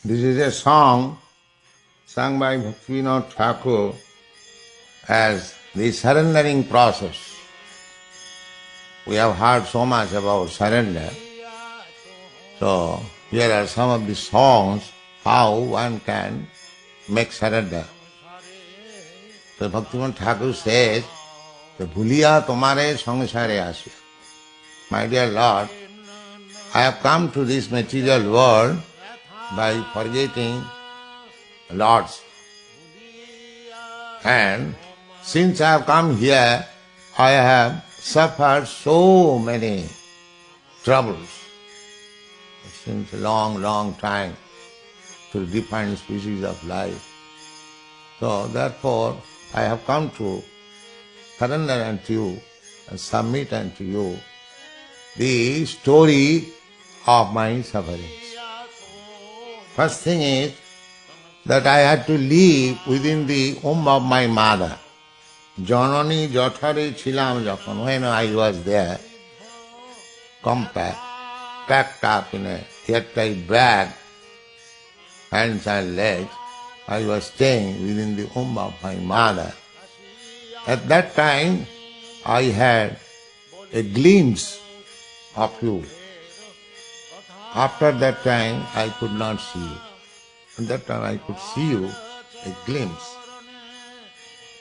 This is a song sung by Bhakti Thakur as the surrendering process. We have heard so much about surrender. So here are some of the songs how one can make surrender. So Bhakti Thakur says, Bhuliya Tomare sangsare asya. My dear Lord, I have come to this material world by forgetting Lord's. And since I have come here, I have suffered so many troubles since a long, long time through different species of life. So therefore, I have come to surrender unto you and submit unto you the story of my sufferings. First thing is that I had to live within the womb of my mother. Janani jathare chilam jakhon, when I was there, compact, packed up in a airtight bag, hands and legs, I was staying within the womb of my mother. At that time, I had a glimpse of you. After that time, I could not see you. At that time, I could see you, a glimpse.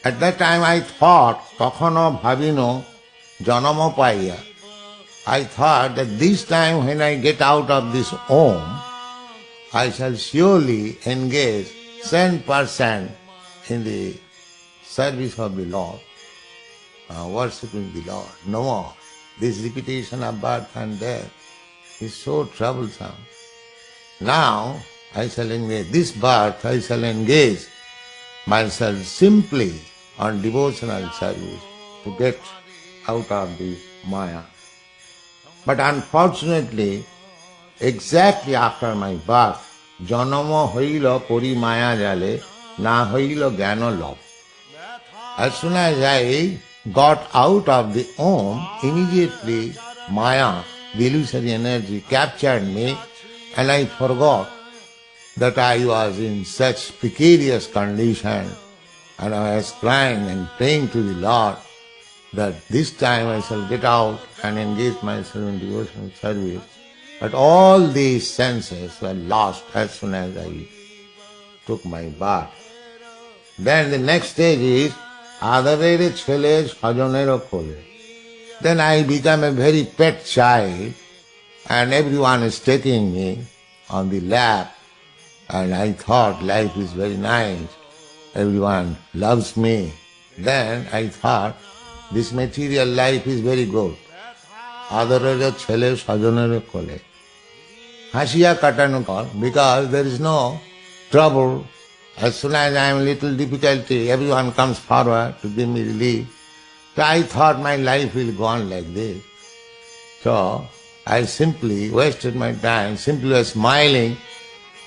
At that time, I thought, Kakhono bhavino janamo paiya. I thought that this time when I get out of this home, I shall surely engage 10% in the service of the Lord, worshipping the Lord. No more. This repetition of birth and death is so troublesome. Now I shall engage, this birth I shall engage myself simply on devotional service to get out of this Maya. But unfortunately, exactly after my birth, janamo hoilo pori maya jale, na hoilo gyano love. As soon as I got out of the womb, immediately Maya, the illusory energy, captured me, and I forgot that I was in such precarious condition, and I was crying and praying to the Lord that this time I shall get out and engage myself in devotional service. But all these senses were lost as soon as I took my birth. Then the next stage is Adarere chele sajonero kole. Then I become a very pet child, and everyone is taking me on the lap, and I thought life is very nice. Everyone loves me. Then I thought this material life is very good. Adarere chele sajonero kole. Hashiya katanu kol, because there is no trouble. As soon as I am in little difficulty, everyone comes forward to give me relief. So I thought my life will go on like this. So I simply wasted my time, simply was smiling,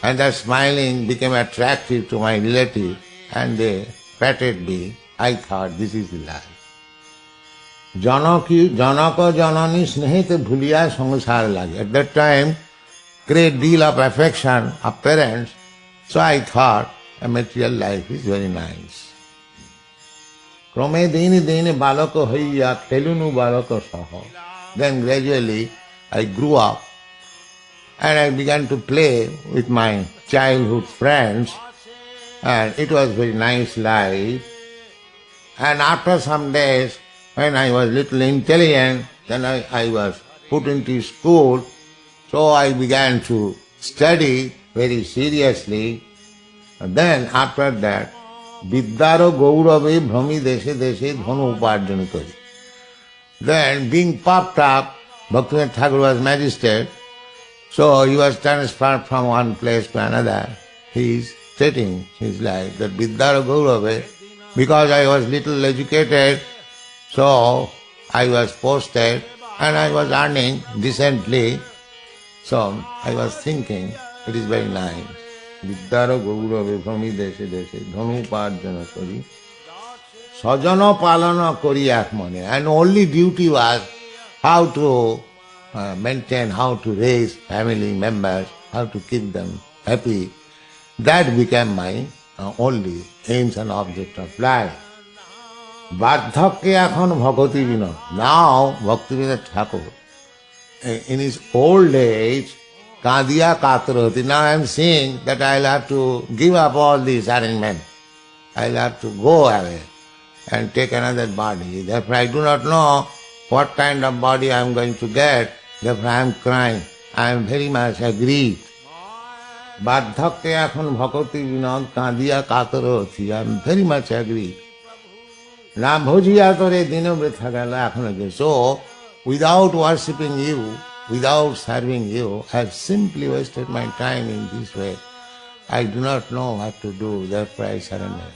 and that smiling became attractive to my relative, and they patted me. I thought this is the life. Janako janani snehite bhuliya sangsar lage. At that time, great deal of affection of parents, so I thought a material life is very nice. Krome dini dini balako hoiya telunu balako saho. Then gradually I grew up and I began to play with my childhood friends, and it was very nice life. And after some days, when I was little intelligent, then I was put into school, so I began to study very seriously. And then after that, Vidyaro Gaurave Bhrami Deshe Deshe Dhanu Uparjana Kari. Then being puffed up, Bhakti Thakur was magistrate, so he was transferred from one place to another. He is stating his life that Vidyaro Gaurave, because I was little educated, so I was posted and I was earning decently. So I was thinking, it is very nice. Vidyaro Gaurave Bhrami Deshe Deshe Dhanu Uparjana Kari Sajana Palana Kori Akmane. And only duty was how to maintain, how to raise family members, how to keep them happy. That became my only aims and object of life. Bardhakke akhon bhakoti vinod. Now, Bhaktivinoda Thakur, in his old age, Kadiya Katarati. Now I am seeing that I will have to give up all these arrangements. I will have to go away and take another body. Therefore I do not know what kind of body I am going to get. Therefore I am crying. I am very much aggrieved. Bardhakke akhon bhakoti vinod Kadiya Katarati. I am very much aggrieved. Na bhojiya tore dino britha gala akhon. So, without worshipping you, without serving you, I have simply wasted my time in this way. I do not know what to do, therefore I surrender.